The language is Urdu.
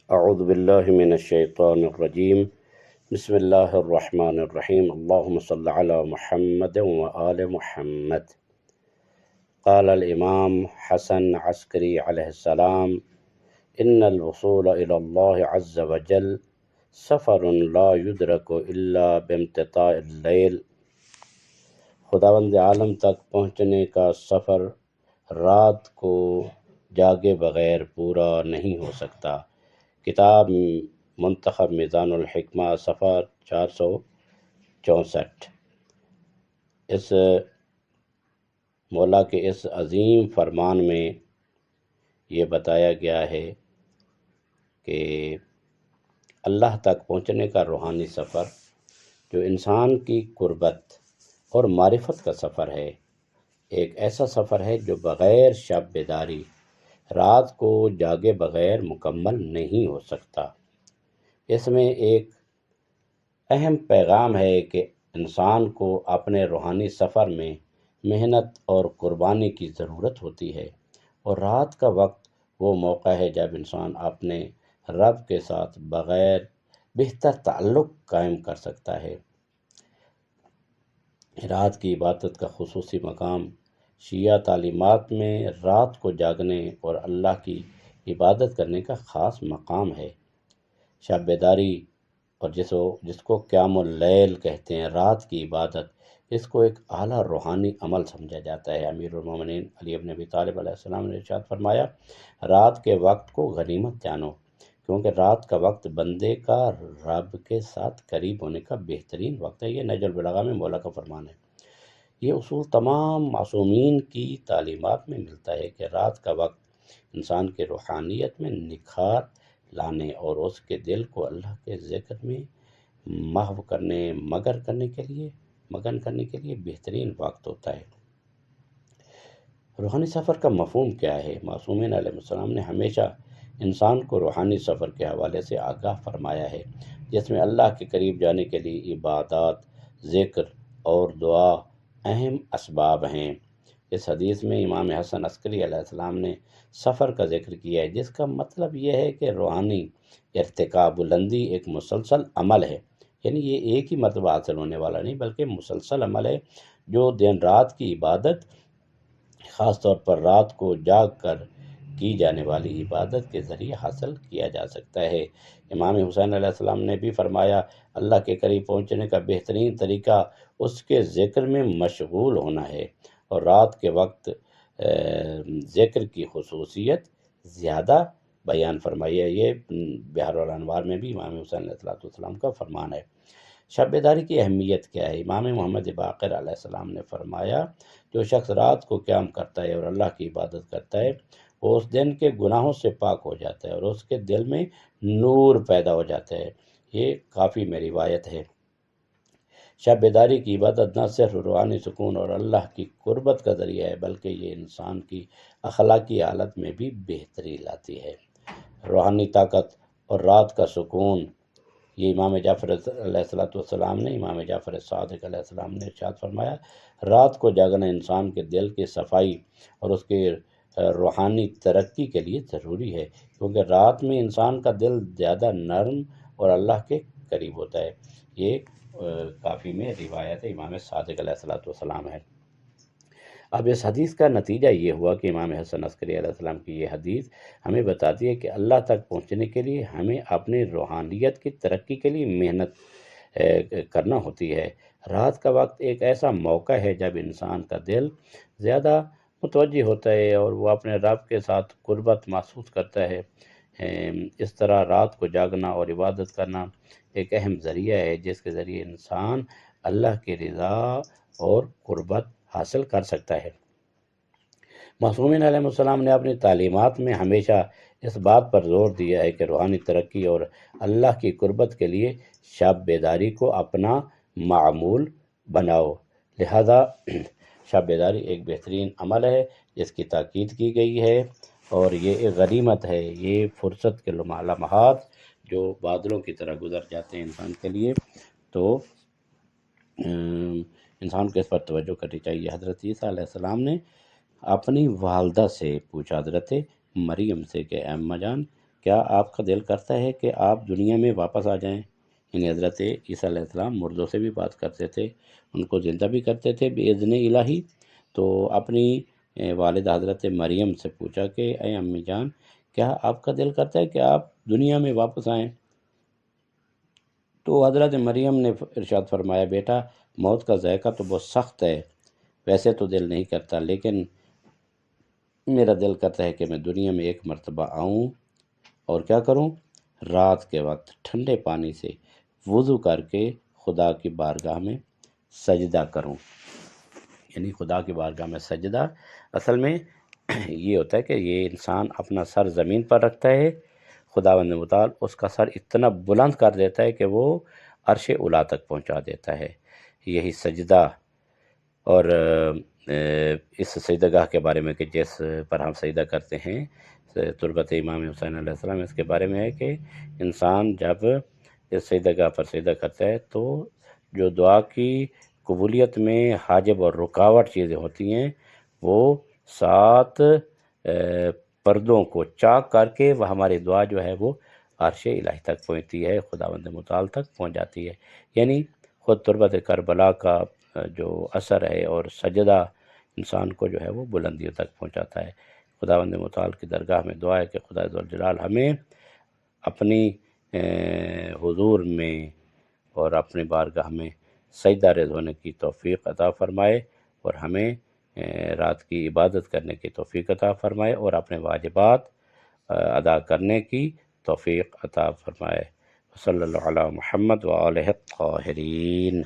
اعوذ باللہ من الشیطان الرجیم بسم اللہ الرحمن الرحیم اللہم صل علی محمد وآل محمد۔ قال الامام حسن عسکری علیہ السلام ان الوصول الى اللہ عز وجل سفر لا یدرک الا بامتطاع اللیل، خداوند عالم تک پہنچنے کا سفر رات کو جاگے بغیر پورا نہیں ہو سکتا۔ کتاب منتخب میزان الحکمہ صفحہ 464۔ اس مولا کے اس عظیم فرمان میں یہ بتایا گیا ہے کہ اللہ تک پہنچنے کا روحانی سفر جو انسان کی قربت اور معرفت کا سفر ہے، ایک ایسا سفر ہے جو بغیر شب بیداری، رات کو جاگے بغیر مکمل نہیں ہو سکتا۔ اس میں ایک اہم پیغام ہے کہ انسان کو اپنے روحانی سفر میں محنت اور قربانی کی ضرورت ہوتی ہے، اور رات کا وقت وہ موقع ہے جب انسان اپنے رب کے ساتھ بغیر بہتر تعلق قائم کر سکتا ہے۔ رات کی عبادت کا خصوصی مقام شیعہ تعلیمات میں رات کو جاگنے اور اللہ کی عبادت کرنے کا خاص مقام ہے۔ شب بیداری اور جس کو قیام اللیل کہتے ہیں، رات کی عبادت، اس کو ایک اعلیٰ روحانی عمل سمجھا جاتا ہے۔ امیر المومنین علی بن ابی طالب علیہ السلام نے ارشاد فرمایا، رات کے وقت کو غنیمت جانو، کیونکہ رات کا وقت بندے کا رب کے ساتھ قریب ہونے کا بہترین وقت ہے۔ یہ نہج البلاغہ میں مولا کا فرمان ہے۔ یہ اصول تمام معصومین کی تعلیمات میں ملتا ہے کہ رات کا وقت انسان کے روحانیت میں نکھار لانے اور اس کے دل کو اللہ کے ذکر میں محو کرنے، مگن کرنے کے لیے بہترین وقت ہوتا ہے۔ روحانی سفر کا مفہوم کیا ہے؟ معصومین علیہ السلام نے ہمیشہ انسان کو روحانی سفر کے حوالے سے آگاہ فرمایا ہے، جس میں اللہ کے قریب جانے کے لیے عبادات، ذکر اور دعا اہم اسباب ہیں۔ اس حدیث میں امام حسن عسکری علیہ السلام نے سفر کا ذکر کیا ہے، جس کا مطلب یہ ہے کہ روحانی ارتقاء، بلندی ایک مسلسل عمل ہے، یعنی یہ ایک ہی مرتبہ حاصل ہونے والا نہیں بلکہ مسلسل عمل ہے، جو دن رات کی عبادت، خاص طور پر رات کو جاگ کر کی جانے والی عبادت کے ذریعے حاصل کیا جا سکتا ہے۔ امام حسین علیہ السلام نے بھی فرمایا، اللہ کے قریب پہنچنے کا بہترین طریقہ اس کے ذکر میں مشغول ہونا ہے، اور رات کے وقت ذکر کی خصوصیت زیادہ بیان فرمائی ہے۔ یہ بحر الانوار میں بھی امام حسین علیہ السلام کا فرمان ہے۔ شب بیداری کی اہمیت کیا ہے؟ امام محمد باقر علیہ السلام نے فرمایا، جو شخص رات کو قیام کرتا ہے اور اللہ کی عبادت کرتا ہے، وہ اس دن کے گناہوں سے پاک ہو جاتا ہے اور اس کے دل میں نور پیدا ہو جاتا ہے۔ یہ کافی میں روایت ہے۔ شب بیداری کی عبادت نہ صرف روحانی سکون اور اللہ کی قربت کا ذریعہ ہے، بلکہ یہ انسان کی اخلاقی حالت میں بھی بہتری لاتی ہے۔ روحانی طاقت اور رات کا سکون، یہ امام جعفر علیہ السلام نے، امام جعفر صادق علیہ السلام نے ارشاد فرمایا، رات کو جاگنا انسان کے دل کی صفائی اور اس کے روحانی ترقی کے لیے ضروری ہے، کیونکہ رات میں انسان کا دل زیادہ نرم اور اللہ کے قریب ہوتا ہے۔ یہ کافی میں روایت امام صادق علیہ السلام ہے۔ اب اس حدیث کا نتیجہ یہ ہوا کہ امام حسن عسکری علیہ السلام کی یہ حدیث ہمیں بتاتی ہے کہ اللہ تک پہنچنے کے لیے ہمیں اپنی روحانیت کی ترقی کے لیے محنت کرنا ہوتی ہے۔ رات کا وقت ایک ایسا موقع ہے جب انسان کا دل زیادہ متوجہ ہوتا ہے اور وہ اپنے رب کے ساتھ قربت محسوس کرتا ہے۔ اس طرح رات کو جاگنا اور عبادت کرنا ایک اہم ذریعہ ہے جس کے ذریعے انسان اللہ کی رضا اور قربت حاصل کر سکتا ہے۔ معصومین علیہ السلام نے اپنی تعلیمات میں ہمیشہ اس بات پر زور دیا ہے کہ روحانی ترقی اور اللہ کی قربت کے لیے شب بیداری کو اپنا معمول بناؤ۔ لہذا شب بیداری ایک بہترین عمل ہے جس کی تاکید کی گئی ہے، اور یہ ایک غنیمت ہے۔ یہ فرصت کے لمحات جو بادلوں کی طرح گزر جاتے ہیں انسان کے لیے، تو انسان کو اس پر توجہ کرنی چاہیے۔ حضرت عیسیٰ علیہ السلام نے اپنی والدہ سے پوچھا، حضرت مریم سے، کہ اے اماں جان، کیا آپ کا دل کرتا ہے کہ آپ دنیا میں واپس آ جائیں؟ یعنی حضرت عیسیٰ علیہ السلام مردوں سے بھی بات کرتے تھے، ان کو زندہ بھی کرتے تھے بِإِذْنِ الٰہی۔ تو اپنی والدہ حضرت مریم سے پوچھا کہ اے امی جان، کیا آپ کا دل کرتا ہے کہ آپ دنیا میں واپس آئیں؟ تو حضرت مریم نے ارشاد فرمایا، بیٹا موت کا ذائقہ تو بہت سخت ہے، ویسے تو دل نہیں کرتا، لیکن میرا دل کرتا ہے کہ میں دنیا میں ایک مرتبہ آؤں اور کیا کروں؟ رات کے وقت ٹھنڈے پانی سے وضو کر کے خدا کی بارگاہ میں سجدہ کروں۔ یعنی خدا کی بارگاہ میں سجدہ اصل میں یہ ہوتا ہے کہ یہ انسان اپنا سر زمین پر رکھتا ہے، خداوند متعال اس کا سر اتنا بلند کر دیتا ہے کہ وہ عرش اولا تک پہنچا دیتا ہے۔ یہی سجدہ، اور اس سجدہ گاہ کے بارے میں کہ جس پر ہم سجدہ کرتے ہیں تربت امام حسین علیہ السلام، اس کے بارے میں ہے کہ انسان جب اس سجدہ گاہ پر سجدہ کرتا ہے تو جو دعا کی قبولیت میں حاجب اور رکاوٹ چیزیں ہوتی ہیں وہ 7 پردوں کو چاک کر کے وہ ہماری دعا جو ہے وہ عرش الہی تک پہنچتی ہے، خداوند متعال تک پہنچ جاتی ہے۔ یعنی خود تربت کربلا کا جو اثر ہے اور سجدہ انسان کو جو ہے وہ بلندیوں تک پہنچاتا ہے۔ خداوند متعال کی درگاہ میں دعا ہے کہ خدا ذوالجلال ہمیں اپنی حضور میں اور اپنی بارگاہ میں سجدہ ریز ہونے کی توفیق عطا فرمائے، اور ہمیں رات کی عبادت کرنے کی توفیق عطا فرمائے، اور اپنے واجبات ادا کرنے کی توفیق عطا فرمائے۔ صلی اللہ علی محمد و آلہ الطاہرین۔